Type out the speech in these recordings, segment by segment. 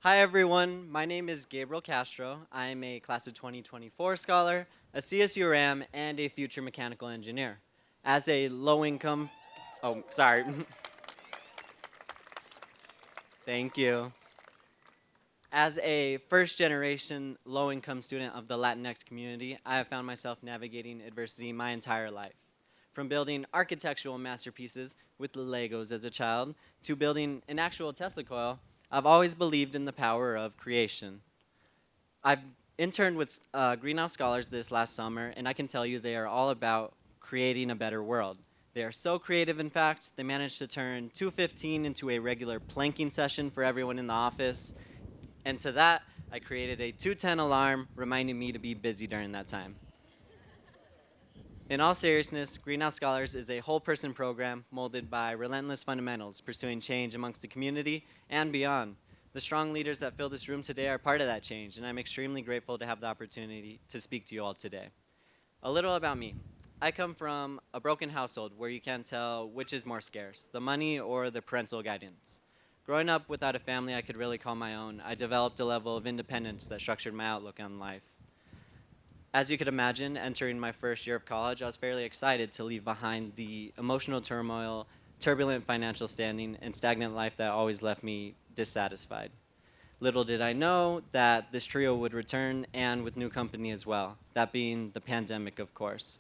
Hi everyone, my name is Gabriel Castro. I am a class of 2024 scholar, a CSU RAM, and a future mechanical engineer. As a low-income, oh, sorry, thank you. As a first-generation low-income student of the Latinx community, I have found myself navigating adversity my entire life. From building architectural masterpieces with Legos as a child to building an actual Tesla coil, I've always believed in the power of creation. I've interned with Greenhouse Scholars this last summer, and I can tell you they are all about creating a better world. They are so creative, in fact, they managed to turn 2:15 into a regular planking session for everyone in the office. And to that, I created a 2:10 alarm reminding me to be busy during that time. In all seriousness, Greenhouse Scholars is a whole person program molded by relentless fundamentals, pursuing change amongst the community and beyond. The strong leaders that fill this room today are part of that change, and I'm extremely grateful to have the opportunity to speak to you all today. A little about me. I come from a broken household where you can't tell which is more scarce, the money or the parental guidance. Growing up without a family I could really call my own, I developed a level of independence that structured my outlook on life. As you could imagine, entering my first year of college, I was fairly excited to leave behind the emotional turmoil, turbulent financial standing, and stagnant life that always left me dissatisfied. Little did I know that this trio would return and with new company as well, that being the pandemic, of course.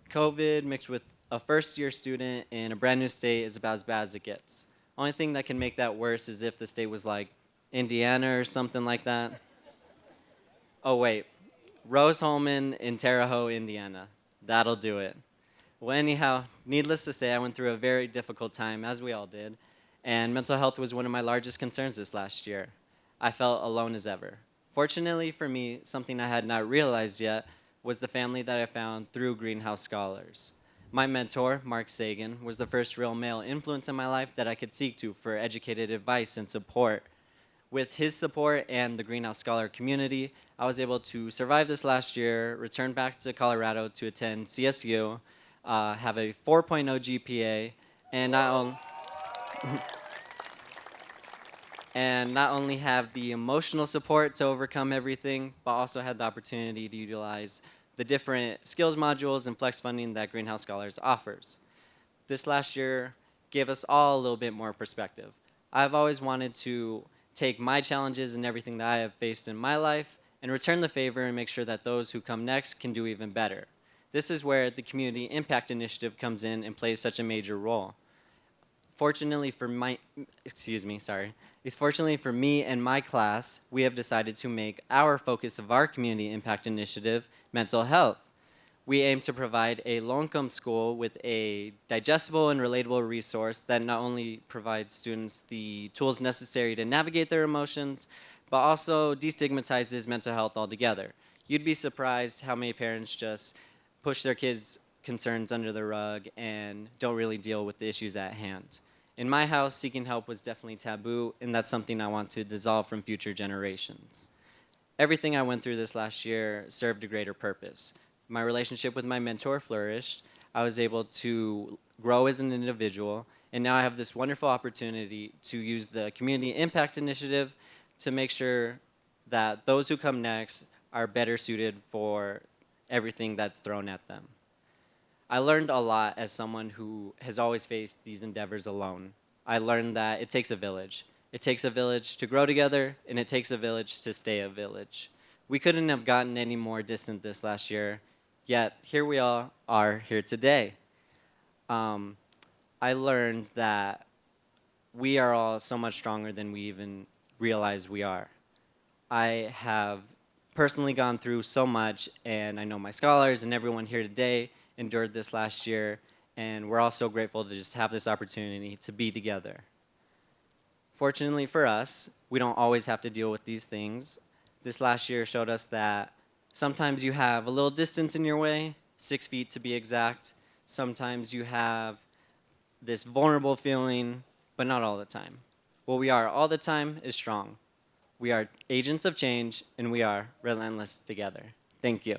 COVID mixed with a first year student in a brand new state is about as bad as it gets. Only thing that can make that worse is if the state was like Indiana or something like that. Oh, wait, Rose Holman in Terre Haute, Indiana. That'll do it. Well, anyhow, needless to say, I went through a very difficult time, as we all did, and mental health was one of my largest concerns this last year. I felt alone as ever. Fortunately for me, something I had not realized yet was the family that I found through Greenhouse Scholars. My mentor, Mark Sagan, was the first real male influence in my life that I could seek to for educated advice and support. With his support and the Greenhouse Scholar community, I was able to survive this last year, return back to Colorado to attend CSU, have a 4.0 GPA, and not only have the emotional support to overcome everything, but also had the opportunity to utilize the different skills modules and flex funding that Greenhouse Scholars offers. This last year gave us all a little bit more perspective. I've always wanted to take my challenges and everything that I have faced in my life and return the favor and make sure that those who come next can do even better. This is where the Community Impact Initiative comes in and plays such a major role. Fortunately for my, excuse me, sorry. Fortunately for me and my class, we have decided to make our focus of our Community Impact Initiative mental health. We aim to provide a low-income school with a digestible and relatable resource that not only provides students the tools necessary to navigate their emotions, but also destigmatizes mental health altogether. You'd be surprised how many parents just push their kids' concerns under the rug and don't really deal with the issues at hand. In my house, seeking help was definitely taboo, and that's something I want to dissolve from future generations. Everything I went through this last year served a greater purpose. My relationship with my mentor flourished. I was able to grow as an individual, and now I have this wonderful opportunity to use the Community Impact Initiative to make sure that those who come next are better suited for everything that's thrown at them. I learned a lot as someone who has always faced these endeavors alone. I learned that it takes a village. It takes a village to grow together, and it takes a village to stay a village. We couldn't have gotten any more distant this last year, yet here we all are here today. I learned that we are all so much stronger than we even realize we are. I have personally gone through so much, and I know my scholars and everyone here today endured this last year, and we're all so grateful to just have this opportunity to be together. Fortunately for us, we don't always have to deal with these things. This last year showed us that sometimes you have a little distance in your way, 6 feet to be exact. Sometimes you have this vulnerable feeling, but not all the time. What we are all the time is strong. We are agents of change, and we are relentless together. Thank you.